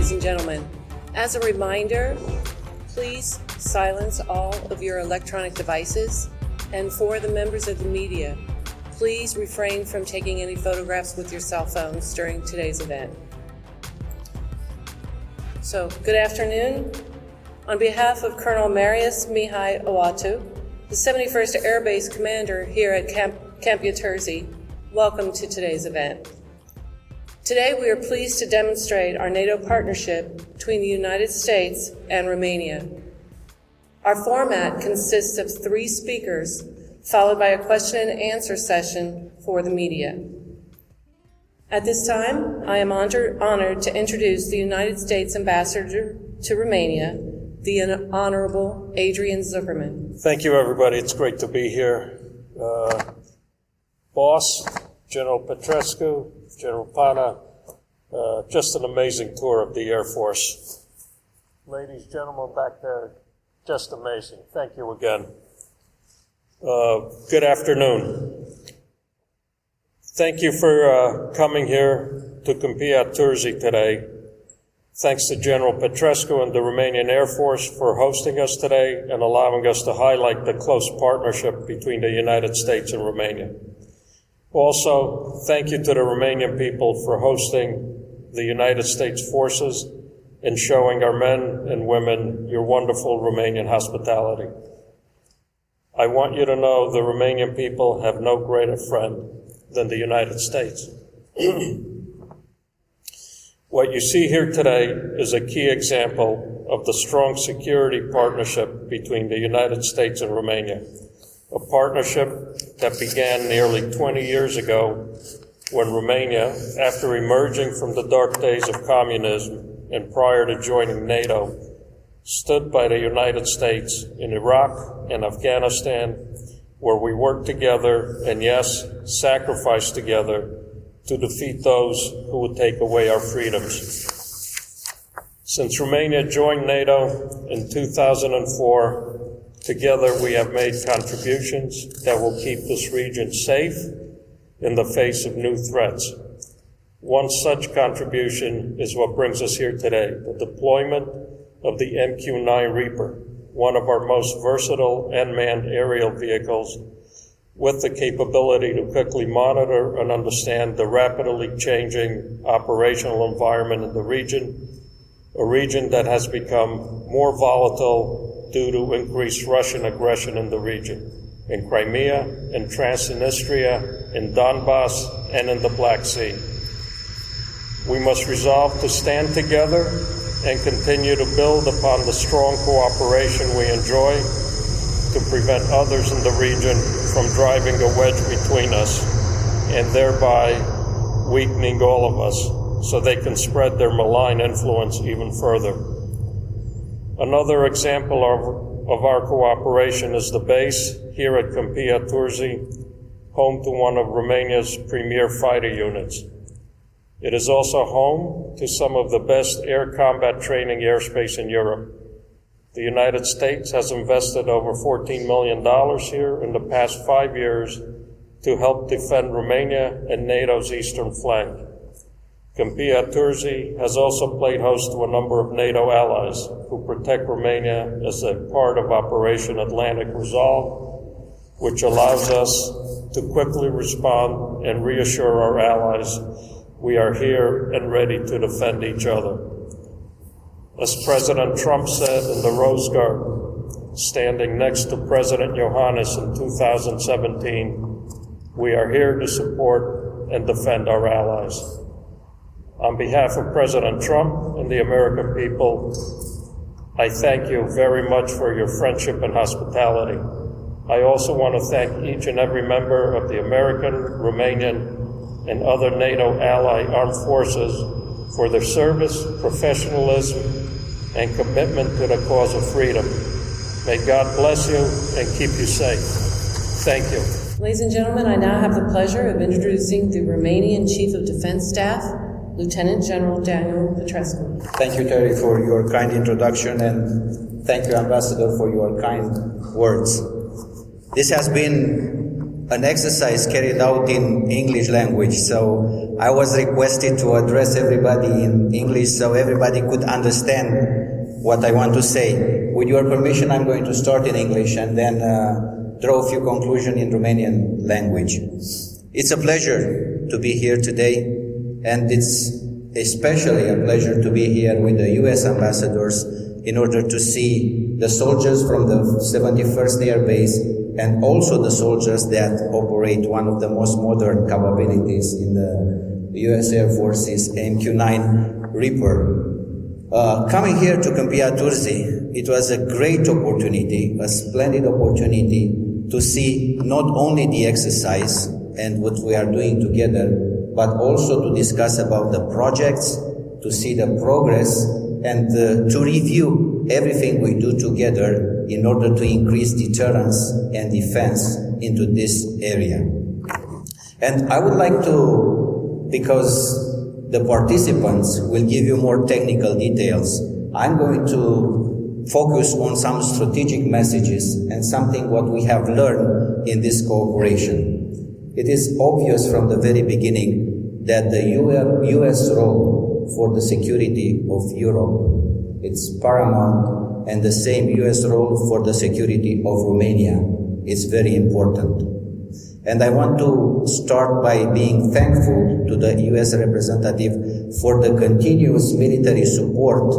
ladies and gentlemen. As a reminder, please silence all of your electronic devices, and for the members of the media, please refrain from taking any photographs with your cell phones during today's event. So, good afternoon. On behalf of Colonel Marius Mihai Owatu, the 71st Air Base Commander here at Camp Uterzi, welcome to today's event. Today we are pleased to demonstrate our NATO partnership between the United States and Romania. Our format consists of 3 speakers, followed by a question and answer session for the media. At this time, I am honored to introduce the United States Ambassador to Romania, the Honorable Adrian Zuckerman. Thank you, everybody. It's great to be here. Boss, General Petrescu, General Pana, just an amazing tour of the Air Force. Ladies, gentlemen back there, just amazing. Thank you again. Good afternoon. Thank you for coming here to Câmpia Turzii today. Thanks to General Petrescu and the Romanian Air Force for hosting us today and allowing us to highlight the close partnership between the United States and Romania. Also, thank you to the Romanian people for hosting the United States forces and showing our men and women your wonderful Romanian hospitality. I want you to know the Romanian people have no greater friend than the United States. What you see here today is a key example of the strong security partnership between the United States and Romania, a partnership that began nearly 20 years ago when Romania, after emerging from the dark days of communism and prior to joining NATO, stood by the United States in Iraq and Afghanistan, where we worked together and, yes, sacrificed together to defeat those who would take away our freedoms. Since Romania joined NATO in 2004, together we have made contributions that will keep this region safe in the face of new threats. One such contribution is what brings us here today, the deployment of the MQ-9 Reaper, one of our most versatile unmanned aerial vehicles, with the capability to quickly monitor and understand the rapidly changing operational environment in the region, a region that has become more volatile due to increased Russian aggression in the region, in Crimea, in Transnistria, in Donbass, and in the Black Sea. We must resolve to stand together and continue to build upon the strong cooperation we enjoy to prevent others in the region from driving a wedge between us and thereby weakening all of us so they can spread their malign influence even further. Another example of our cooperation is the base here at Câmpia Turzii, home to one of Romania's premier fighter units. It is also home to some of the best air combat training airspace in Europe. The United States has invested over $14 million here in the past 5 years to help defend Romania and NATO's eastern flank. Câmpia Turzii has also played host to a number of NATO allies who protect Romania as a part of Operation Atlantic Resolve, which allows us to quickly respond and reassure our allies we are here and ready to defend each other. As President Trump said in the Rose Garden, standing next to President Iohannis in 2017, we are here to support and defend our allies. On behalf of President Trump and the American people, I thank you very much for your friendship and hospitality. I also want to thank each and every member of the American, Romanian, and other NATO ally armed forces for their service, professionalism, and commitment to the cause of freedom. May God bless you and keep you safe. Thank you. Ladies and gentlemen, I now have the pleasure of introducing the Romanian Chief of Defense Staff, Lieutenant General Daniel Petrescu. Thank you, Terry, for your kind introduction, and thank you, Ambassador, for your kind words. This has been an exercise carried out in English language. So I was requested to address everybody in English so everybody could understand what I want to say. With your permission, I'm going to start in English and then draw a few conclusions in Romanian language. It's a pleasure to be here today, and it's especially a pleasure to be here with the US ambassadors in order to see the soldiers from the 71st Air Base and also the soldiers that operate one of the most modern capabilities in the US Air Force's MQ-9 Reaper. Coming here to Câmpia Turzii, it was a great opportunity, a splendid opportunity to see not only the exercise and what we are doing together, but also to discuss about the projects, to see the progress, and to review everything we do together in order to increase deterrence and defense into this area. And I would like to, because the participants will give you more technical details, I'm going to focus on some strategic messages and something what we have learned in this cooperation. It is obvious from the very beginning that the US role for the security of Europe, it's paramount, and the same US role for the security of Romania is very important. And I want to start by being thankful to the US representative for the continuous military support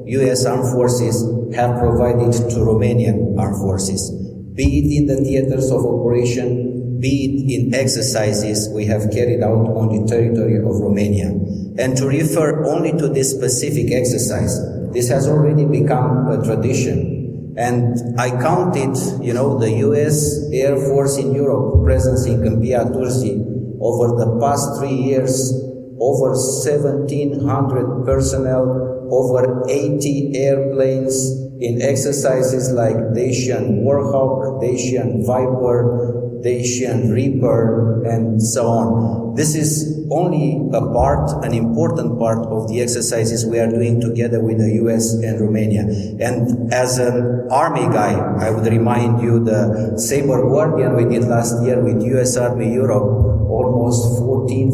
US armed forces have provided to Romanian armed forces, be it in the theaters of operation, be it in exercises we have carried out on the territory of Romania. And to refer only to this specific exercise, this has already become a tradition. And I counted, the US Air Force in Europe presence in Câmpia Turzii over the past 3 years, over 1,700 personnel, over 80 airplanes in exercises like Dacian Warhawk, Dacian Viper, Dacian Reaper, and so on. This is only an important part of the exercises we are doing together with the US and Romania. And as an Army guy, I would remind you the Sabre Guardian we did last year with US Army Europe, almost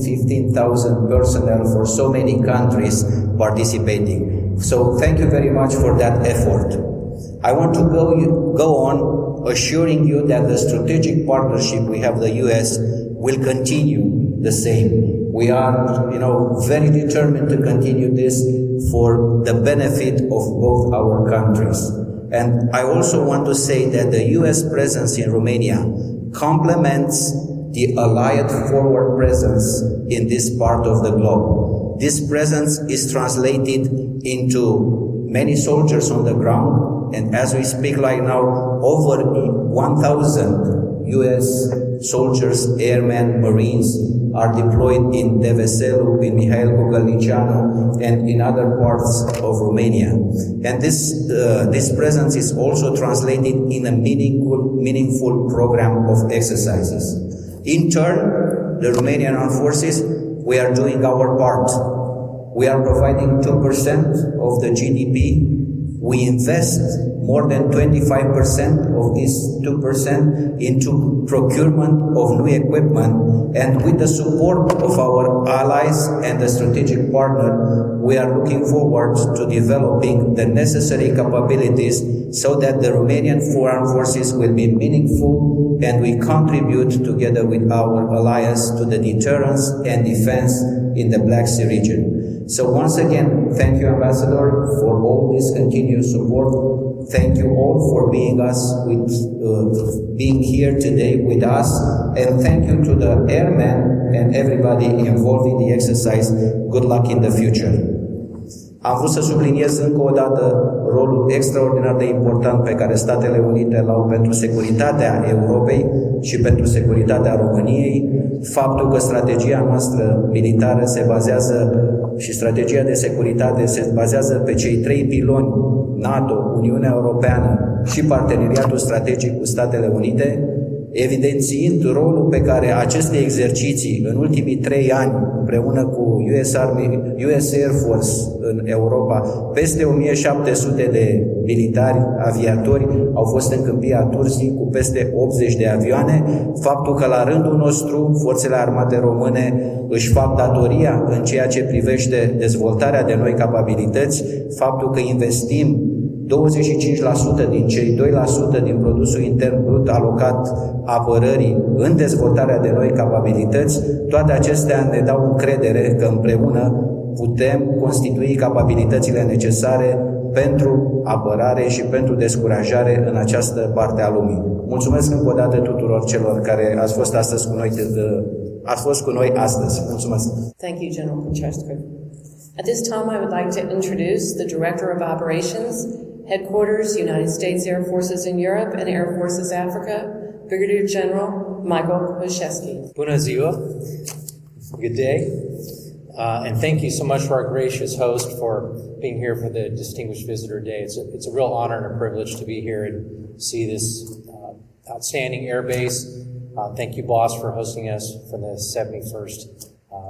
15,000 personnel for so many countries participating. So thank you very much for that effort. I want to go on assuring you that the strategic partnership we have with the US will continue the same. We are, very determined to continue this for the benefit of both our countries. And I also want to say that the US presence in Romania complements the allied forward presence in this part of the globe. This presence is translated into many soldiers on the ground, and as we speak right now, over 1,000 US soldiers, airmen, marines are deployed in Deveselu, in Mihail Cogălnicianu, and in other parts of Romania. And this presence is also translated in a meaningful program of exercises. In turn, the Romanian Armed Forces, we are doing our part. We are providing 2% of the GDP. We invest more than 25% of this 2% into procurement of new equipment, and with the support of our allies and the strategic partner, we are looking forward to developing the necessary capabilities so that the Romanian Armed Forces will be meaningful, and we contribute together with our allies to the deterrence and defense in the Black Sea region. So once again, thank you, Ambassador, for all this continuous support. Thank you all for being here today with us, and thank you to the airmen and everybody involved in the exercise. Good luck in the future. Am vrut să subliniez încă o dată rolul extraordinar de important pe care Statele Unite l-au pentru securitatea Europei și pentru securitatea României, faptul că strategia noastră militară se bazează și strategia de securitate se bazează pe cei 3 piloni NATO, Uniunea Europeană și parteneriatul strategic cu Statele Unite, evidențiind rolul pe care aceste exerciții în ultimii 3 ani, împreună cu US Air Force în Europa, peste 1700 de militari aviatori au fost în câmpia Turzii cu peste 80 de avioane, faptul că la rândul nostru Forțele Armate Române își fac datoria în ceea ce privește dezvoltarea de noi capabilități, faptul că investim 25% din cei 2% din produsul intern brut alocat apărării în dezvoltarea de noi capabilități, toate acestea ne dau încredere că împreună putem constitui capabilitățile necesare pentru apărare și pentru descurajare în această parte a lumii. Mulțumesc încă o dată tuturor celor care ați fost astăzi cu noi, astăzi. Mulțumesc! Thank you, General Petrescu. At this time, I would like to introduce the Director of Operations, Headquarters, United States Air Forces in Europe and Air Forces Africa, Brigadier General Michael Hosheski. Bună ziua. Good day. And thank you so much for our gracious host for being here for the Distinguished Visitor Day. It's a real honor and a privilege to be here and see this outstanding air base. Thank you, boss, for hosting us for the 71st.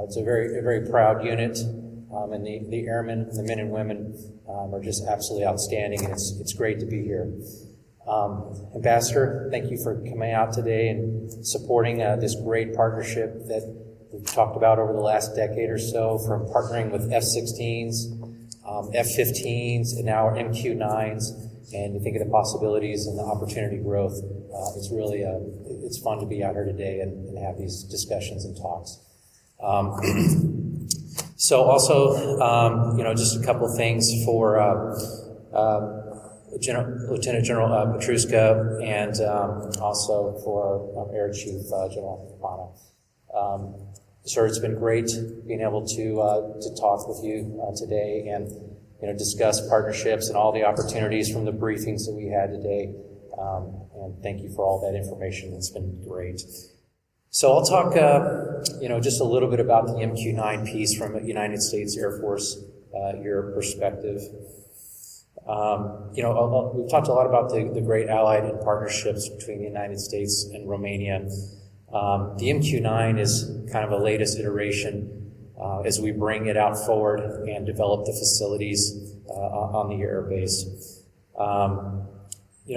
It's a very proud unit. And the airmen, the men and women, are just absolutely outstanding, and it's great to be here. Ambassador, thank you for coming out today and supporting this great partnership that we've talked about over the last decade or so, from partnering with F-16s, F-15s, and now our MQ-9s, and to think of the possibilities and the opportunity growth. It's really it's fun to be out here today and have these discussions and talks. So also, just a couple of things for Lieutenant General Petruska and also for Air Chief General Capano. Sir, it's been great being able to talk with you today and discuss partnerships and all the opportunities from the briefings that we had today. And thank you for all that information. It's been great. So I'll talk, just a little bit about the MQ-9 piece from a United States Air Force, your perspective. We've talked a lot about the great allied and partnerships between the United States and Romania. The MQ-9 is kind of a latest iteration as we bring it out forward and develop the facilities on the air base.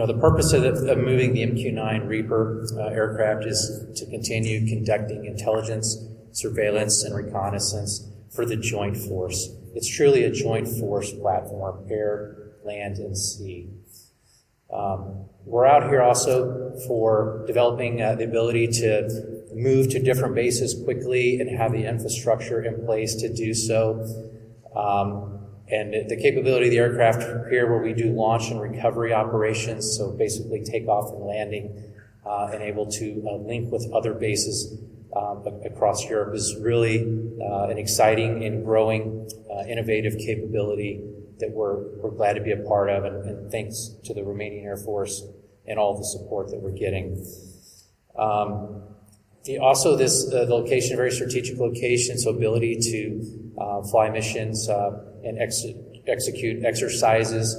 The purpose of moving the MQ-9 Reaper aircraft is to continue conducting intelligence, surveillance, and reconnaissance for the joint force. It's truly a joint force platform, air, land, and sea. We're out here also for developing the ability to move to different bases quickly and have the infrastructure in place to do so. And the capability of the aircraft here where we do launch and recovery operations, so basically takeoff and landing, and able to link with other bases across Europe is really an exciting and growing innovative capability that we're glad to be a part of, and thanks to the Romanian Air Force and all the support that we're getting. The location, a very strategic location, so ability to fly missions and execute exercises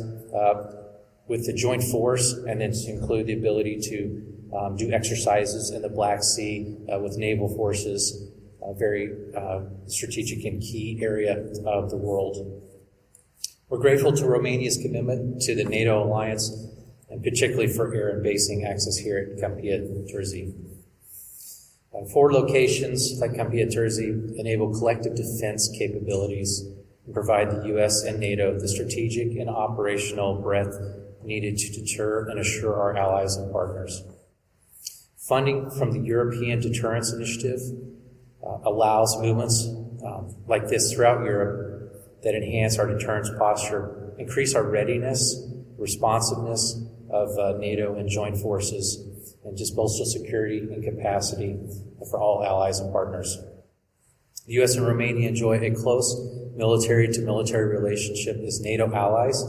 with the joint force, and then to include the ability to do exercises in the Black Sea with naval forces, a very strategic and key area of the world. We're grateful to Romania's commitment to the NATO alliance, and particularly for air and basing access here at Câmpia Turzii. 4 locations like Câmpia Turzii enable collective defense capabilities and provide the U.S. and NATO the strategic and operational breadth needed to deter and assure our allies and partners. Funding from the European Deterrence Initiative allows movements like this throughout Europe that enhance our deterrence posture, increase our readiness, responsiveness of NATO and joint forces, and just bolster security and capacity for all allies and partners. The U.S. and Romania enjoy a close military-to-military relationship as NATO allies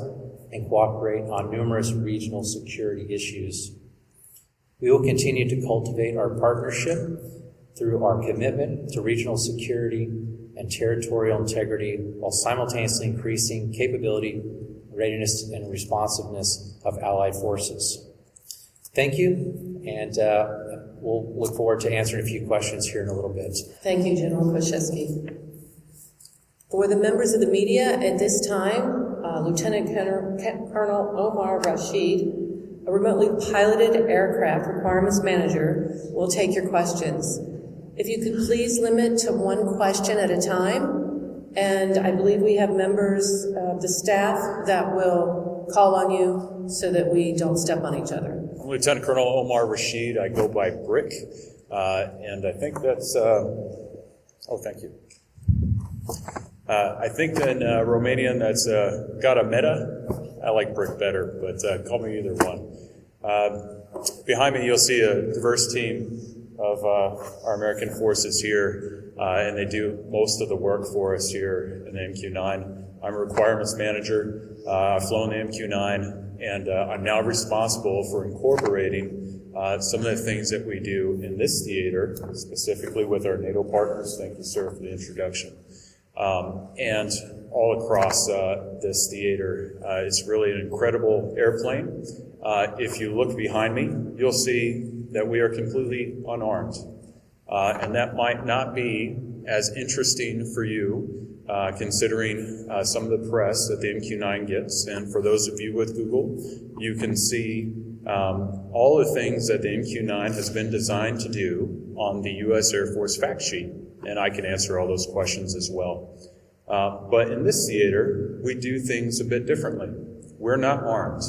and cooperate on numerous regional security issues. We will continue to cultivate our partnership through our commitment to regional security and territorial integrity while simultaneously increasing capability, readiness, and responsiveness of allied forces. Thank you, and we'll look forward to answering a few questions here in a little bit. Thank you, General Koszewski. For the members of the media, at this time, Lieutenant Colonel Omar Rashid, a remotely piloted aircraft requirements manager, will take your questions. If you could please limit to one question at a time, and I believe we have members of the staff that will call on you so that we don't step on each other. I'm Lieutenant Colonel Omar Rashid. I go by Brick, and I think that's, thank you. I think in Romanian that's Gata Meta. I like Brick better, but call me either one. Behind me you'll see a diverse team of our American forces here, and they do most of the work for us here in the MQ-9. I'm a requirements manager. I've flown the MQ-9, and I'm now responsible for incorporating some of the things that we do in this theater, specifically with our NATO partners. Thank you, sir, for the introduction. And all across this theater. It's really an incredible airplane. If you look behind me, you'll see that we are completely unarmed. And that might not be as interesting for you, considering some of the press that the MQ-9 gets. And for those of you with Google, you can see all the things that the MQ-9 has been designed to do on the U.S. Air Force fact sheet. And I can answer all those questions as well. But in this theater, we do things a bit differently. We're not armed.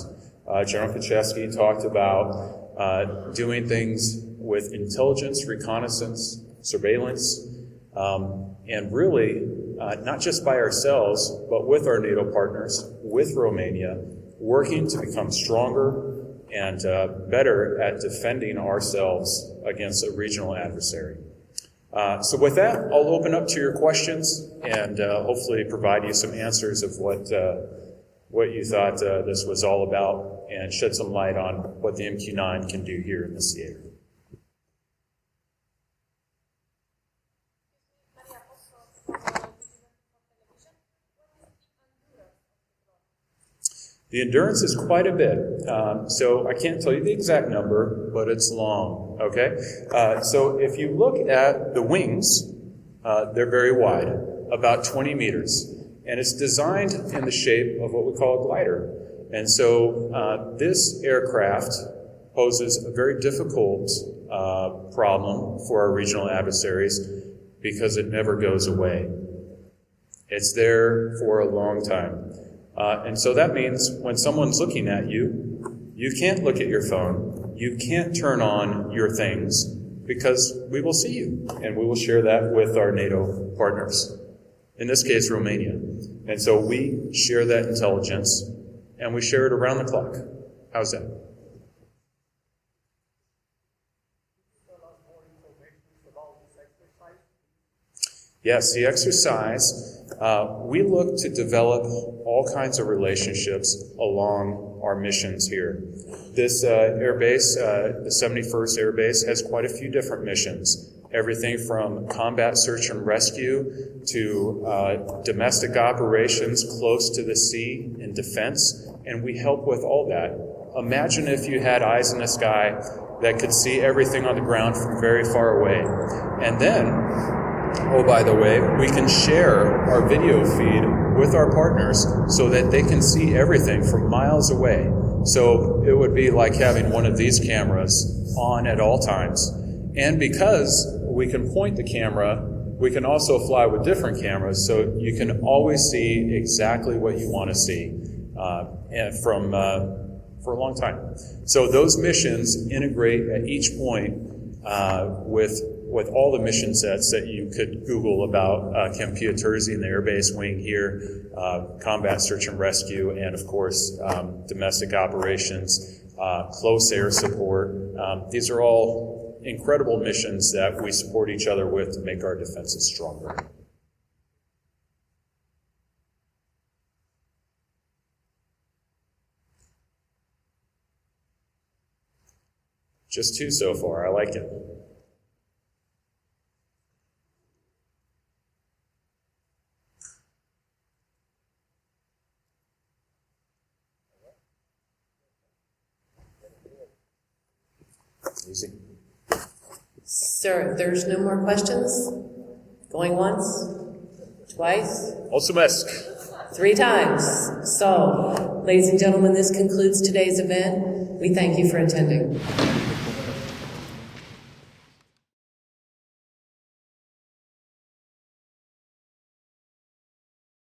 General Koszewski talked about doing things with intelligence, reconnaissance, surveillance, and really not just by ourselves, but with our NATO partners, with Romania, working to become stronger and better at defending ourselves against a regional adversary. So with that, I'll open up to your questions and hopefully provide you some answers of what you thought this was all about and shed some light on what the MQ-9 can do here in this theater. The endurance is quite a bit, so I can't tell you the exact number, but it's long, okay? So if you look at the wings, they're very wide, about 20 meters, and it's designed in the shape of what we call a glider. And so this aircraft poses a very difficult problem for our regional adversaries because it never goes away. It's there for a long time. And so that means when someone's looking at you, you can't look at your phone, you can't turn on your things, because we will see you, and we will share that with our NATO partners, in this case, Romania. And so we share that intelligence, and we share it around the clock. How's that? Yes, the exercise, we look to develop all kinds of relationships along our missions here. This air base, the 71st Air Base, has quite a few different missions. Everything from combat search and rescue to domestic operations close to the sea and defense, and we help with all that. Imagine if you had eyes in the sky that could see everything on the ground from very far away. And then, oh, by the way, we can share our video feed with our partners so that they can see everything from miles away. So it would be like having one of these cameras on at all times. And because we can point the camera, we can also fly with different cameras, so you can always see exactly what you want to see for a long time. So those missions integrate at each point with all the mission sets that you could Google about Camp Pieterzi and the Air Base wing here, combat search and rescue, and of course domestic operations, close air support. These are all incredible missions that we support each other with to make our defenses stronger. Just two so far. I like it. Easy. Sir, there's no more questions? Going once? Twice? Mulțumesc. 3 times. So, ladies and gentlemen, this concludes today's event. We thank you for attending.